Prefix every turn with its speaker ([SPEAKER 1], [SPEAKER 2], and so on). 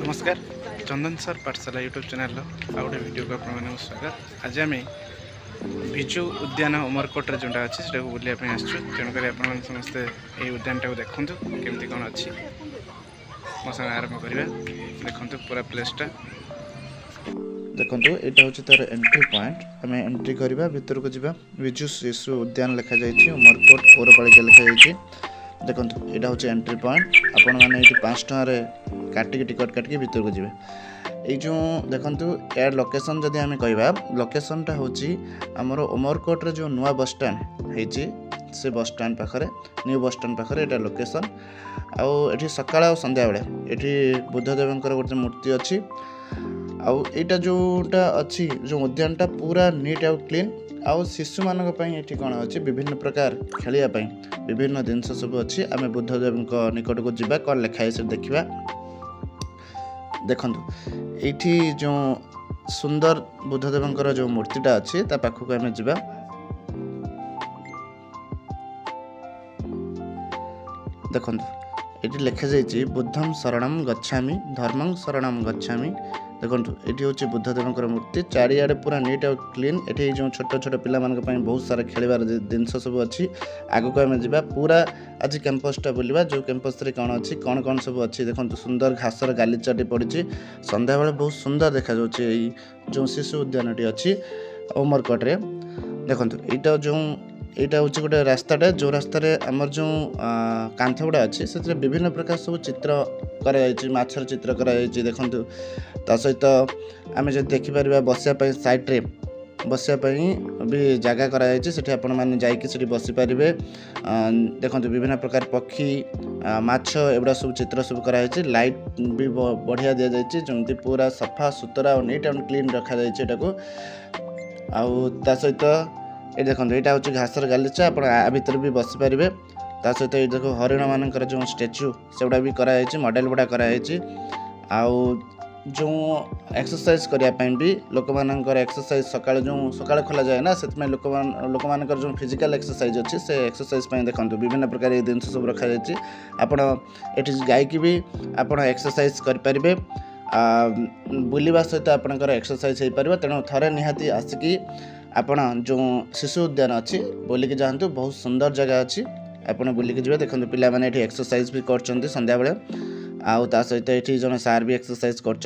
[SPEAKER 1] नमस्कार चंदन सर पाठशाला YouTube channel आउटे video को आप स्वागत। आज आम विजु उद्यान उमरकोट्रे जोटा अच्छे से बुलापी आसचु तेणुक आप समस्ते ये उद्यान टाक देखूँ केमती कौन अच्छी मो संग आरंभ करवा देखु पूरा प्लेसटा
[SPEAKER 2] देखो यहाँ हूँ तार एंट्री पॉइंट आम एंट्री करवा भीतर को जावा विजु शिशु उद्यान लिखा जाइए उमरकोट पौरपालिका लिखा जाइए। देखो यहाँ हूँ एंट्री पॉइंट आपण मैंने ये 5 टकर काटिक टिकट काटिक भीतर को जी जो देखु यार लोकेशन जदि आम कहवा लोकेशनटा हूँ आमर उमरकोट्रे जो नुआ बस स्टैंड होती से बस स्टैंड पाखे न्यू बस स्टैंड पाखे यहाँ लोकेशन आठी सकाळ संध्या बेले ये बुद्धदेव गोटे मूर्ति अच्छी आईटा जोटा अच्छी जो उद्यानटा पूरा नीट आउ क्लीन आउ शिशु मानक ये कौन अच्छी विभिन्न प्रकार खेलियापाई विभिन्न जिनस सब अच्छी आम बुद्धदेव निकट को जावा कौन लिखाई से देखा। देखु ये जो सुंदर बुद्धदेव जो मूर्तिटा अच्छी ता पाखक आम जावा। देखु ये लिखा जाइए बुद्धम शरणम गच्छामि धर्मं शरणम गच्छामि। देखो ये हूँ बुद्धदेव मूर्ति चारिआडे पूरा नीट आउ क्लीन ये जो छोट छोट पिला बहुत सारा खेलबार जिनस सब अच्छी आग को आम जा पूरा आज कैंपसटा बुलवा जो कैंपस कौन अच्छी कौन कौन सब अच्छी। देखो सुंदर घासर गालीचाटी पड़ी संध्या बेले बहुत सुंदर देखा जो शिशु उद्यानटी अच्छी उमरकोट्रे। देखो यहाँ जो यहाँ हूँ गोटे रास्ताटा जो रास्तार आमर जो कांथ गुड़ा अच्छी से विभिन्न प्रकार सब चित्र कर माछर चित्र कर देखु ता सहित आम जब देखिपर बसापी सैड्रे बसापी भी जगह कर आपण मैंने जाकि बसीपर। देखो विभिन्न प्रकार पक्षी माछ एगुड़ा सब चित्र सब कर लाइट भी बढ़िया दि जाए जमी पूरा सफा सुतरा और नीट एंड क्लीन रखा जाए आ सहित ये देखो यहाँ हूँ घासर गालीचा आप भीतर भी बसीपर। ता सहित ये देखो हरिण मानकर जो स्टैच्यू से गुड़ा भी कराई मॉडल गुड़ा कराई जो एक्सरसाइज करने भी लोक मानकर एक्सरसाइज सकाळ जो सकाळ खोला जाए ना से लोक मानकर जो फिजिकल एक्सरसाइज अच्छी से एक्सरसाइज देखो विभिन्न प्रकार ये जिन सब रखा जाए आपण ये गायकी भी आप एक्सरसाइज करें बुलवा सहित आपंकर एक्सरसाइज हो पार। तेणु थे निहाती आसिकी आपण जो शिशु उद्यान अच्छी बुलिकी जातु बहुत सुंदर जगह अच्छी आपड़ बुलिकी जी। देखो पिला माने एक्सरसाइज भी कर संध्या बेले आउ ता सहित ये जन सार भी एक्सरसाइज कर।